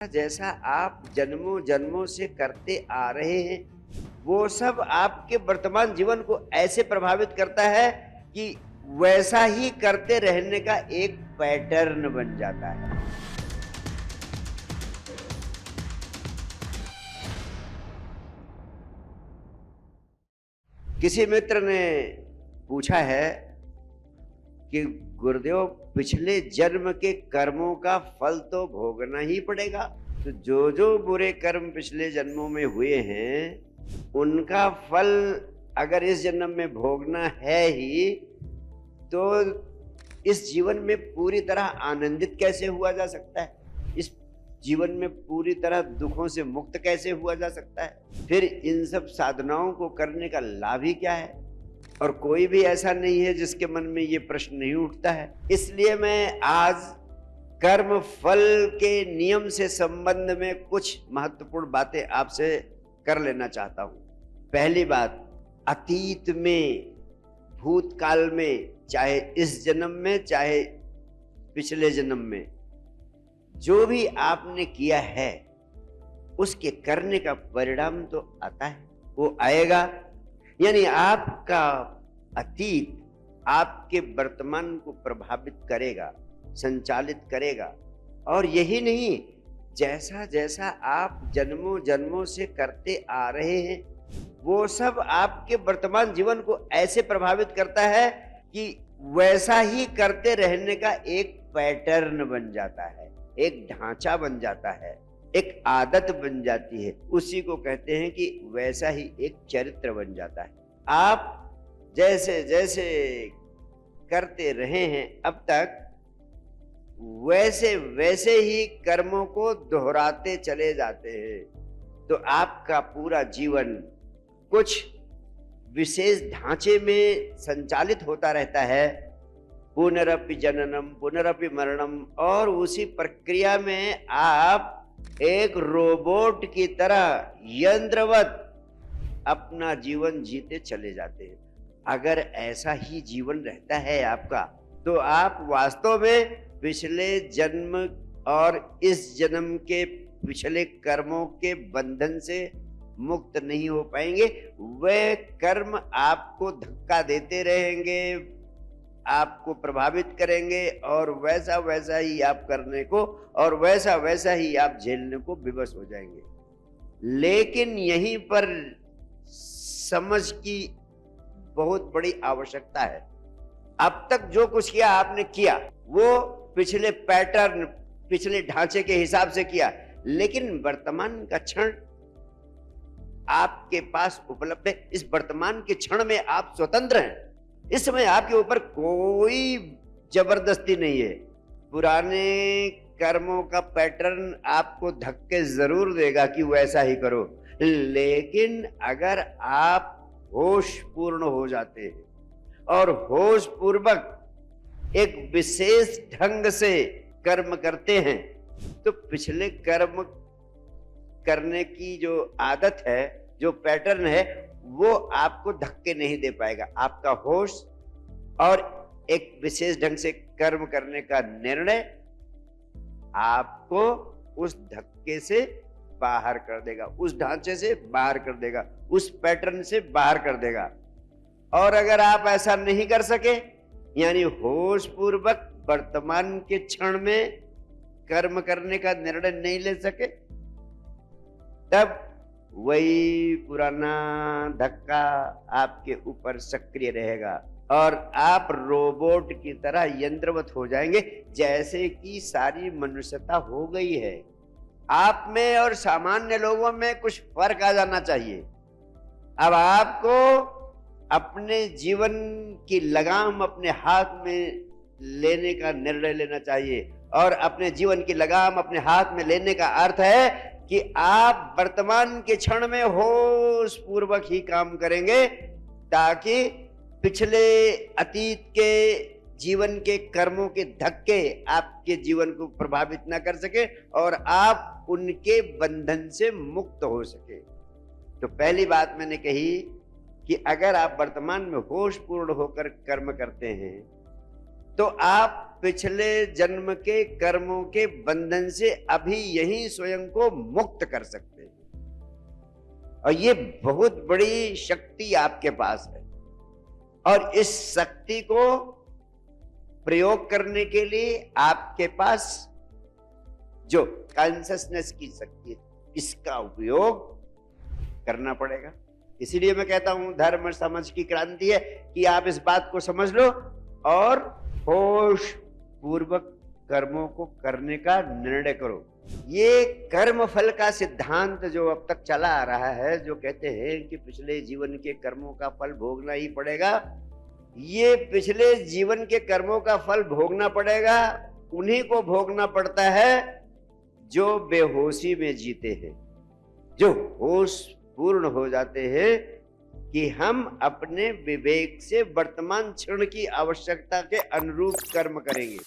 जैसा आप जन्मों जन्मों से करते आ रहे हैं, वो सब आपके वर्तमान जीवन को ऐसे प्रभावित करता है कि वैसा ही करते रहने का एक पैटर्न बन जाता है। किसी मित्र ने पूछा है कि गुरुदेव, पिछले जन्म के कर्मों का फल तो भोगना ही पड़ेगा। तो जो जो बुरे कर्म पिछले जन्मों में हुए हैं उनका फल अगर इस जन्म में भोगना है ही, तो इस जीवन में पूरी तरह आनंदित कैसे हुआ जा सकता है? इस जीवन में पूरी तरह दुखों से मुक्त कैसे हुआ जा सकता है? फिर इन सब साधनाओं को करने का लाभ ही क्या है? और कोई भी ऐसा नहीं है जिसके मन में ये प्रश्न नहीं उठता है। इसलिए मैं आज कर्म फल के नियम से संबंध में कुछ महत्वपूर्ण बातें आपसे कर लेना चाहता हूं। पहली बात, अतीत में, भूतकाल में, चाहे इस जन्म में चाहे पिछले जन्म में, जो भी आपने किया है उसके करने का परिणाम तो आता है, वो आएगा। यानी आपका अतीत आपके वर्तमान को प्रभावित करेगा, संचालित करेगा। और यही नहीं, जैसा जैसा आप जन्मों जन्मों से करते आ रहे हैं वो सब आपके वर्तमान जीवन को ऐसे प्रभावित करता है कि वैसा ही करते रहने का एक पैटर्न बन जाता है, एक ढांचा बन जाता है, एक आदत बन जाती है। उसी को कहते हैं कि वैसा ही एक चरित्र बन जाता है। आप जैसे जैसे करते रहे हैं अब तक, वैसे वैसे ही कर्मों को दोहराते चले जाते हैं। तो आपका पूरा जीवन कुछ विशेष ढांचे में संचालित होता रहता है, पुनरपि जननम पुनरपि मरणम। और उसी प्रक्रिया में आप एक रोबोट की तरह यंत्रवत अपना जीवन जीते चले जाते हैं। अगर ऐसा ही जीवन रहता है आपका, तो आप वास्तव में पिछले जन्म और इस जन्म के पिछले कर्मों के बंधन से मुक्त नहीं हो पाएंगे। वे कर्म आपको धक्का देते रहेंगे, आपको प्रभावित करेंगे, और वैसा वैसा ही आप करने को और वैसा वैसा ही आप झेलने को विवश हो जाएंगे। लेकिन यहीं पर समझ की बहुत बड़ी आवश्यकता है। अब तक जो कुछ किया आपने किया, वो पिछले पैटर्न, पिछले ढांचे के हिसाब से किया, लेकिन वर्तमान का क्षण आपके पास उपलब्ध है। इस वर्तमान के क्षण में आप स्वतंत्र हैं। इस समय आपके ऊपर कोई जबरदस्ती नहीं है। पुराने कर्मों का पैटर्न आपको धक्के जरूर देगा कि वैसा ही करो, लेकिन अगर आप होश पूर्ण हो जाते हैं और होश पूर्वक एक विशेष ढंग से कर्म करते हैं, तो पिछले कर्म करने की जो आदत है, जो पैटर्न है, वो आपको धक्के नहीं दे पाएगा। आपका होश और एक विशेष ढंग से कर्म करने का निर्णय आपको उस धक्के से बाहर कर देगा, उस ढांचे से बाहर कर देगा, उस पैटर्न से बाहर कर देगा। और अगर आप ऐसा नहीं कर सके, यानी होश पूर्वक वर्तमान के क्षण में कर्म करने का निर्णय नहीं ले सके, तब वही पुराना धक्का आपके ऊपर सक्रिय रहेगा और आप रोबोट की तरह यंत्रवत हो जाएंगे, जैसे कि सारी मनुष्यता हो गई है। आप में और सामान्य लोगों में कुछ फर्क आ जाना चाहिए। अब आपको अपने जीवन की लगाम अपने हाथ में लेने का निर्णय लेना चाहिए। और अपने जीवन की लगाम अपने हाथ में लेने का अर्थ है कि आप वर्तमान के क्षण में होश पूर्वक ही काम करेंगे, ताकि पिछले अतीत के जीवन के कर्मों के धक्के आपके जीवन को प्रभावित ना कर सके और आप उनके बंधन से मुक्त हो सके। तो पहली बात मैंने कही कि अगर आप वर्तमान में होश पूर्ण होकर कर्म करते हैं, तो आप पिछले जन्म के कर्मों के बंधन से अभी यही स्वयं को मुक्त कर सकते हैं। और ये बहुत बड़ी शक्ति आपके पास है, और इस शक्ति को प्रयोग करने के लिए आपके पास जो कॉन्शसनेस की शक्ति है, इसका उपयोग करना पड़ेगा। इसीलिए मैं कहता हूं धर्म और समझ की क्रांति है कि आप इस बात को समझ लो और होश पूर्वक कर्मों को करने का निर्णय करो। ये कर्म फल का सिद्धांत जो अब तक चला आ रहा है, जो कहते हैं कि पिछले जीवन के कर्मों का फल भोगना ही पड़ेगा, ये पिछले जीवन के कर्मों का फल भोगना पड़ेगा उन्हीं को भोगना पड़ता है जो बेहोशी में जीते हैं, जो होश पूर्ण हो जाते हैं कि हम अपने विवेक से वर्तमान क्षण की आवश्यकता के अनुरूप कर्म करेंगे।